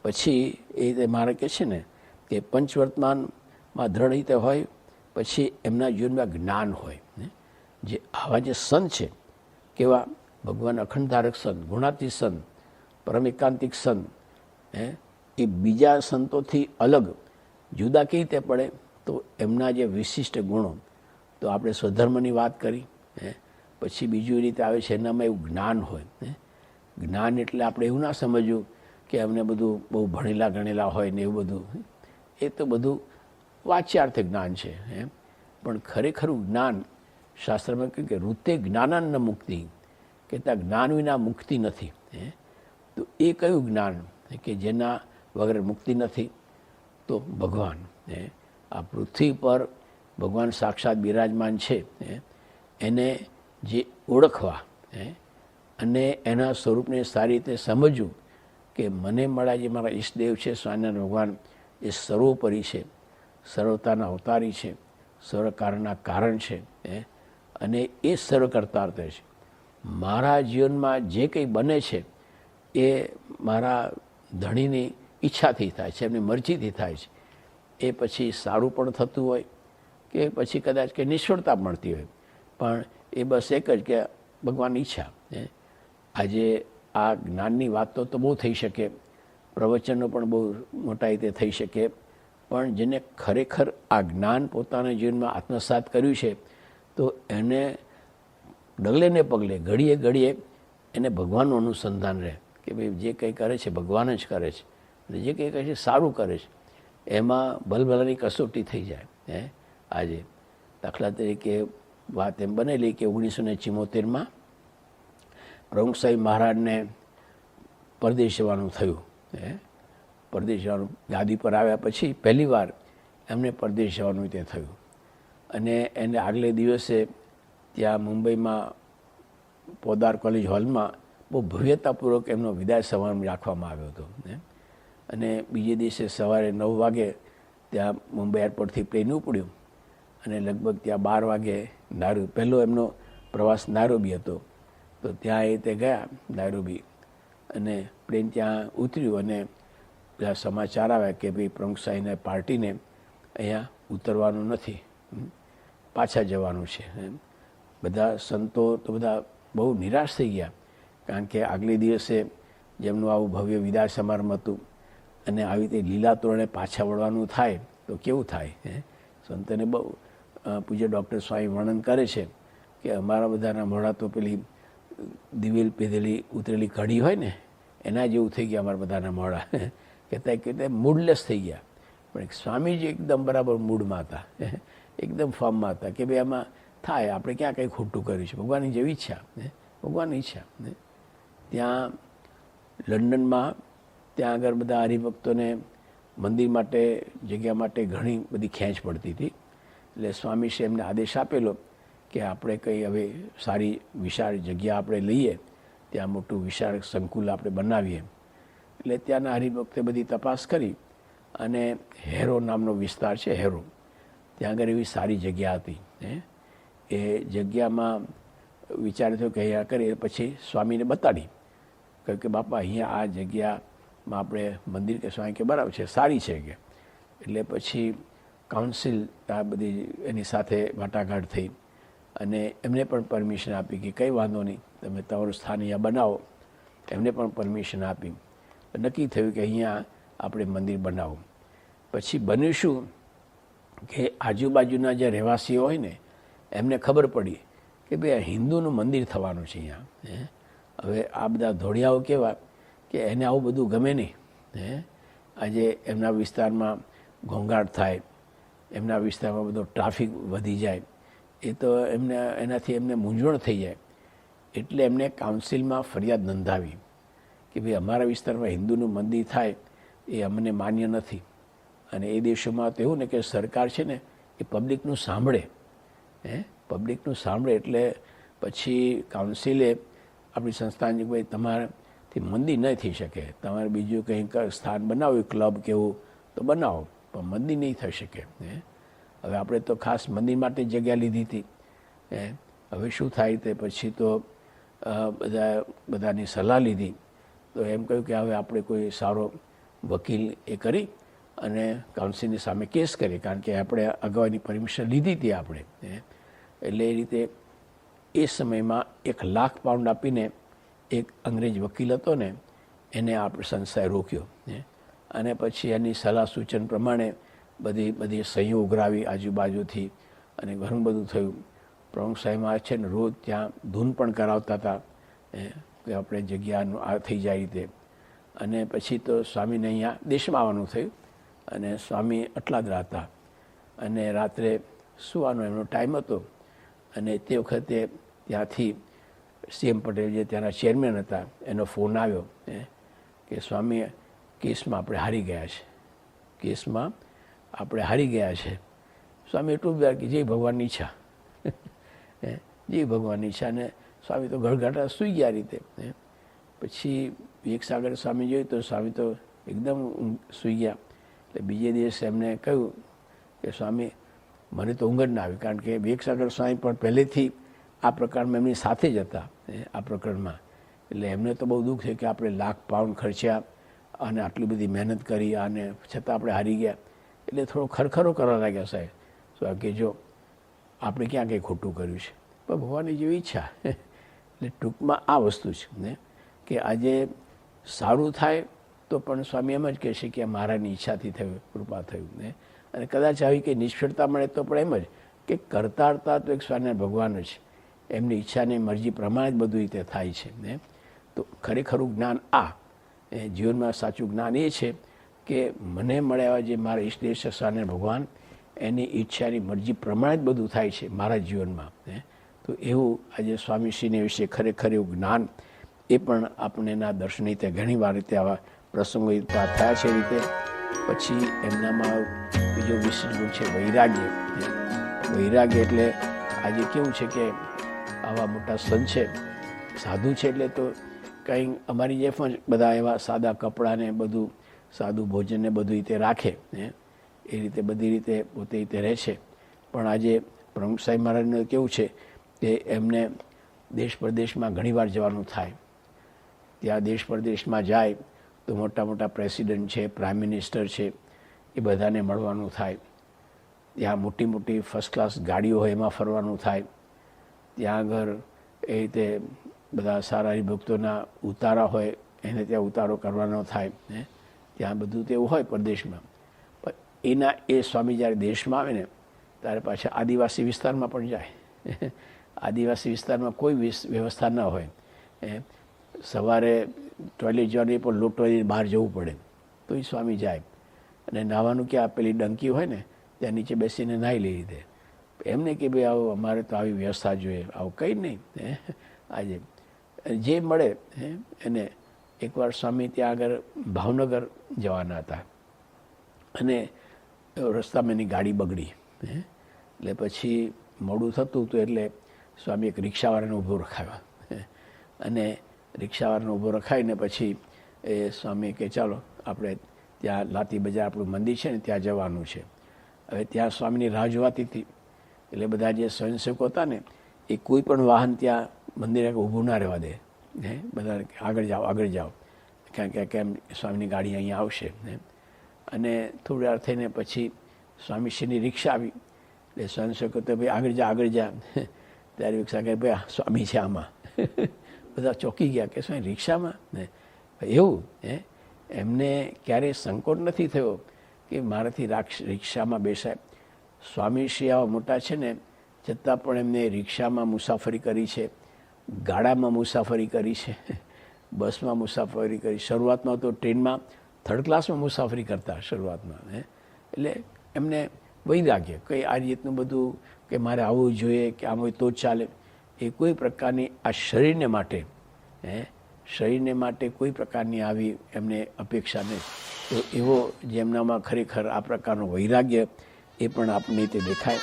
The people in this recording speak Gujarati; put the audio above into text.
પછી એ મારે કહે છે ને કે પંચવર્તમાનમાં દ્રઢ રીતે હોય, પછી એમના જીવનમાં જ્ઞાન હોય. જે આવા જે સંત છે કેવા ભગવાન અખંડધારક સંત, ગુણાતીત સંત, પરમ એકાંતિક સંત, એ બીજા સંતોથી અલગ જુદા કેવી રીતે પડે? તો એમના જે વિશિષ્ટ ગુણો, તો આપણે સ્વધર્મની વાત કરી, પછી બીજું રીતે આવે છે એનામાં એવું જ્ઞાન હોય. જ્ઞાન એટલે આપણે એવું ના સમજવું કે અમને બધું બહુ ભણેલા ગણેલા હોય ને એવું બધું. એ તો બધું વાચ્યાર્થ જ્ઞાન છે. પણ ખરેખરું જ્ઞાન શાસ્ત્રમાં કહ્યું કે ઋતે જ્ઞાનાન્ન મુક્તિ, કે ત્યાં જ્ઞાન વિના મુક્તિ નથી. તો એ કયું જ્ઞાન કે જેના વગર મુક્તિ નથી? તો ભગવાન. આ પૃથ્વી પર ભગવાન સાક્ષાત બિરાજમાન છે, એને જે ઓળખવા અને એના સ્વરૂપને સારી રીતે સમજવું કે મને મળ્યા જે મારા ઈષ્ટદેવ છે સ્વામિનારાયણ ભગવાન, એ સર્વોપરી છે, સર્વતાના અવતારી છે, સર્વ કારણના કારણ છે, અને એ સર્વ કરતાર્થ છે. મારા જીવનમાં જે કંઈ બને છે એ મારા ધણીની ઈચ્છાથી થાય છે, એમની મરજીથી થાય છે. એ પછી સારું પણ થતું હોય કે પછી કદાચ કે નિષ્ફળતા મળતી હોય, પણ એ બસ એક જ કે ભગવાનની ઈચ્છા. આજે આ જ્ઞાનની વાતો તો બહુ થઈ શકે, પ્રવચનો પણ બહુ મોટા રીતે થઈ શકે, પણ જેને ખરેખર આ જ્ઞાન પોતાના જીવનમાં આત્મસાત કર્યું છે, તો એને ડગલે ને પગલે ઘડીએ ઘડીએ એને ભગવાનનું અનુસંધાન રહે કે ભાઈ જે કંઈ કરે છે ભગવાન જ કરે છે, અને જે કંઈ કરે છે સારું કરે છે. એમાં ભલભલાની કસોટી થઈ જાય. આજે દાખલા તરીકે વાત એમ બનેલી કે 1974માં પ્રમુખ સાહેબ મહારાજને પરદેશ જવાનું થયું. પરદેશ જવાનું ગાદી પર આવ્યા પછી પહેલી વાર એમને પરદેશ જવાનું તે થયું. અને એને આગલે દિવસે ત્યાં મુંબઈમાં પોદાર કોલેજ હોલમાં બહુ ભવ્યતાપૂર્વક એમનો વિદાય સમારંભ રાખવામાં આવ્યો હતો. અને બીજે દિવસે સવારે 9 વાગે ત્યાં મુંબઈ એરપોર્ટથી પ્લેન ઉપડ્યું અને લગભગ ત્યાં 12 વાગે પહેલો એમનો પ્રવાસ નાયરોબી હતો. તો ત્યાં એ તે ગયા નાયરોબી, અને પ્લેન ત્યાં ઉતર્યું અને ત્યાં સમાચાર આવ્યા કે ભાઈ પ્રમુખ સાહેબને પાર્ટીને અહીંયા ઉતરવાનું નથી, પાછા જવાનું છે. બધા સંતો તો બધા બહુ નિરાશ થઈ ગયા, કારણ કે આગલે દિવસે જેમનું આવું ભવ્ય વિદાય સમારંભ હતું અને આવી રીતે લીલા તોરણે પાછા વળવાનું થાય તો કેવું થાય? સંતોને બહુ પૂજ્ય ડૉક્ટર સ્વામી વર્ણન કરે છે કે અમારા બધાના મોઢા તો પેલી દિવેલ પીધેલી ઉતરેલી કઢી હોય ને એના જેવું થઈ ગયા અમારા બધાના મોઢા. કહેતા મૂડલેસ થઈ ગયા. પણ સ્વામીજી એકદમ બરાબર મૂડમાં હતા, એકદમ ફોર્મમાં હતા કે ભાઈ આમાં થાય, આપણે ક્યાં કંઈ ખોટું કર્યું છે, ભગવાનની જેવી ઈચ્છા, ભગવાનની ઈચ્છા. ત્યાં લંડનમાં ત્યાં આગળ બધા હરિભક્તોને મંદિર માટે જગ્યા માટે ઘણી બધી ખેંચ પડતી હતી. એટલે સ્વામીશ્રી એમને આદેશ આપેલો કે આપણે કંઈ હવે સારી વિશાળ જગ્યા આપણે લઈએ, ત્યાં મોટું વિશાળ સંકુલ આપણે બનાવીએ. એટલે ત્યાંના હરિભક્તે બધી તપાસ કરી અને હેરો નામનો વિસ્તાર છે, હેરો, ત્યાં આગળ એવી સારી જગ્યા હતી. એ જગ્યામાં વિચાર થયો કે અહીંયા કરીએ. પછી સ્વામીને બતાડી, કહ્યું કે બાપા અહીંયા આ જગ્યામાં આપણે મંદિર, કે સ્વામી કે બરાબર છે, સારી છે કે. એટલે પછી કાઉન્સિલ આ બધી એની સાથે વાટાઘાટ થઈ અને એમને પણ પરમિશન આપી કે કંઈ વાંધો નહીં, તમે તમારું સ્થાન અહીંયા બનાવો. એમને પણ પરમિશન આપી. નક્કી થયું કે અહીંયા આપણે મંદિર બનાવો. પછી બન્યું શું કે આજુબાજુના જે રહેવાસીઓ હોય ને એમને ખબર પડી કે ભાઈ આ હિન્દુનું મંદિર થવાનું છે અહીંયા. હવે આ બધા ધોળિયાઓ કેવા કે એને આવું બધું ગમે નહીં. આજે એમના વિસ્તારમાં ઘોંઘાટ થાય, એમના વિસ્તારમાં બધો ટ્રાફિક વધી જાય, એ તો એનાથી એમને મૂંઝવણ થઈ જાય. એટલે એમને કાઉન્સિલમાં ફરિયાદ નોંધાવી કે ભાઈ અમારા વિસ્તારમાં હિન્દુનું મંદિર થાય એ અમને માન્ય નથી. અને એ દેશોમાં તો એવું ને કે સરકાર છે ને એ પબ્લિકનું સાંભળે, પબ્લિકનું સાંભળે. એટલે પછી કાઉન્સિલે આપણી સંસ્થાને ભાઈ તમારાથી મંદિર નહીં થઈ શકે, તમારે બીજું કંઈક સ્થાન બનાવવું, ક્લબ કેવું તો બનાવો, પણ મંદિર નહીં થઈ શકે. હવે આપણે તો ખાસ મંદિર માટે જગ્યા લીધી હતી. હવે શું થાય તે પછી તો બધાની સલાહ લીધી. તો એમ કહ્યું કે હવે આપણે કોઈ સારો વકીલ એ કરી અને કાઉન્સિલની સામે કેસ કરી, કારણ કે આપણે અગાઉની પરમિશન લીધી હતી આપણે. એટલે એ રીતે એ સમયમાં 1 લાખ પાઉન્ડ આપીને એક અંગ્રેજ વકીલ હતો ને એને આપણે સંસ્થાએ રોક્યો. અને પછી એની સલાહ સૂચન પ્રમાણે બધી સહીઓ ઉઘરાવી આજુબાજુથી અને ઘણું બધું થયું. પ્રમુખ સાહેબમાં છે ને રોજ ત્યાં ધૂન પણ કરાવતા હતા કે આપણે જગ્યાનું આ થઈ જાય રીતે. અને પછી તો સ્વામીને અહીંયા દેશમાં આવવાનું થયું અને સ્વામી અટલાદરા હતા અને રાત્રે સુવાનો એમનો ટાઈમ હતો. અને તે વખતે ત્યાંથી CM પટેલ જે ત્યાંના ચેરમેન હતા એનો ફોન આવ્યો કે સ્વામી કેસમાં આપણે હારી ગયા છે, કેસમાં આપણે હારી ગયા છે. સ્વામી એટલું જ કે જય ભગવાનની ઈચ્છા, જય ભગવાનની ઈચ્છા. ને સ્વામી તો ગળગાટા સૂઈ ગયા રીતે. પછી વિવેકસાગર સ્વામી જોયું તો સ્વામી તો એકદમ સૂઈ ગયા. એટલે બીજે દિવસે એમને કહ્યું કે સ્વામી મને તો ઊંઘ જ ના આવી, કારણ કે વિવેકસાગર સ્વામી પણ પહેલેથી આ પ્રકારમાં એમની સાથે જ હતા આ પ્રકરણમાં. એટલે એમને તો બહુ દુઃખ થયું કે આપણે £1 લાખ ખર્ચ્યા અને આટલી બધી મહેનત કરી અને છતાં આપણે હારી ગયા. એટલે થોડો ખરખરો કરવા લાગ્યા સાહેબ. તો કે જો આપણે ક્યાં કંઈ ખોટું કર્યું છે, પણ ભગવાનની જેવી ઈચ્છા. એટલે ટૂંકમાં આ વસ્તુ છે ને કે આજે સારું થાય તો પણ સ્વામી એમ જ કહેશે કે મારાની ઈચ્છાથી થયું, કૃપા થયું ને. અને કદાચ આવી કંઈ નિષ્ફળતા મળે તો પણ એમ જ કે કરતા હરતા તો એક સ્વામિનારાયણ ભગવાન જ, એમની ઈચ્છાની મરજી પ્રમાણે જ બધું રીતે થાય છે ને. તો ખરેખરું જ્ઞાન આ જીવનમાં સાચું જ્ઞાન એ છે કે મને મળ્યા જે મારા ઈષ્ટદેવ છે સ્વામિનારાયણ ભગવાન, એની ઈચ્છાની મરજી પ્રમાણે જ બધું થાય છે મારા જીવનમાં. તો એવું આજે સ્વામીશ્રીને વિશે ખરેખર એવું જ્ઞાન એ પણ આપણે એના દર્શન રીતે ઘણી વાર રીતે આવા પ્રસંગો થયા છે રીતે. પછી એમનામાં બીજો વિશેષ ગુણ છે વૈરાગ્ય. વૈરાગ્ય એટલે આજે કેવું છે કે આવા મોટા સંત છે, સાધુ છે, એટલે તો કંઈ અમારી જે પણ બધા એવા સાદા કપડાં ને બધું સાદું ભોજન ને બધું રીતે રાખે એ રીતે બધી રીતે પોતે રીતે રહે છે. પણ આજે પ્રમુખ સાહેબ મહારાજને કેવું છે કે એમને દેશ પરદેશમાં ઘણીવાર જવાનું થાય. ત્યાં દેશ પરદેશમાં જાય તો મોટા મોટા પ્રેસિડન્ટ છે, પ્રાઇમ મિનિસ્ટર છે, એ બધાને મળવાનું થાય. ત્યાં મોટી મોટી ફર્સ્ટ ક્લાસ ગાડીઓ હોય એમાં ફરવાનું થાય. ત્યાં આગળ એ રીતે બધા સારા હરિભક્તોના ઉતારા હોય એને ત્યાં ઉતારો કરવાનો થાય. ત્યાં બધું તેવું હોય પરદેશમાં. પણ એના એ સ્વામી જ્યારે દેશમાં આવે ને ત્યારે પાછા આદિવાસી વિસ્તારમાં પણ જાય. આદિવાસી વિસ્તારમાં કોઈ વ્યવસ્થા ન હોય. સવારે ટોયલેટ જવાની પણ લોટો બહાર જવું પડે તો એ સ્વામી જાય. અને નાહવાનું ક્યાં પેલી ડંકી હોય ને ત્યાં નીચે બેસીને નાહી લઈ લીધે. એમને કે ભાઈ આવું અમારે તો આવી વ્યવસ્થા જોઈએ, આવું કંઈ નહીં. આજે જે મળે એને એકવાર સ્વામી ત્યાં આગળ ભાવનગર જવાના હતા અને રસ્તામાં એની ગાડી બગડી. એટલે પછી મોડું થતું હતું એટલે સ્વામી એક રિક્ષાવાળાને ઊભો રખાવ્યો અને રિક્ષાવાળાને ઊભો રખાવીને પછી એ સ્વામી કે ચાલો આપણે ત્યાં લાતી બજાર આપણું મંદિર છે ને ત્યાં જવાનું છે. હવે ત્યાં સ્વામીની રાહ જોવાતી હતી એટલે બધા જે સ્વયંસેવકો હતા ને એ કોઈ પણ વાહન ત્યાં મંદિરે ઊભું ના રહેવા દે. બધા આગળ જાઓ કારણ કે કેમ સ્વામીની ગાડી અહીંયા આવશે. અને થોડી વાર થઈને પછી સ્વામીશ્રીની રિક્ષા આવી એટલે સ્વયંસેવકો તો ભાઈ આગળ જા. ત્યારે રિક્ષા કહે ભાઈ સ્વામી છે આમાં. બધા ચોંકી ગયા કે સ્વામી રિક્ષામાં ને એવું. એમને ક્યારેય સંકોચ નથી થયો કે મારાથી રિક્ષામાં બેસાય. સ્વામીશ્રી આવા મોટા છે ને છતાં પણ એમને રિક્ષામાં મુસાફરી કરી છે, ગાડામાં મુસાફરી કરી છે, બસમાં મુસાફરી કરી. શરૂઆતમાં તો ટ્રેનમાં 3rd ક્લાસમાં મુસાફરી કરતા શરૂઆતમાં. એટલે એમને વૈરાગ્ય કંઈ આ રીતનું બધું કે મારે આવવું જોઈએ કે આમ હોય તો જ ચાલે એ કોઈ પ્રકારની આ શરીરને માટે કોઈ પ્રકારની આવી એમને અપેક્ષા નહીં. તો એવો જેમનામાં ખરેખર આ પ્રકારનો વૈરાગ્ય એ પણ આપણને તે દેખાય.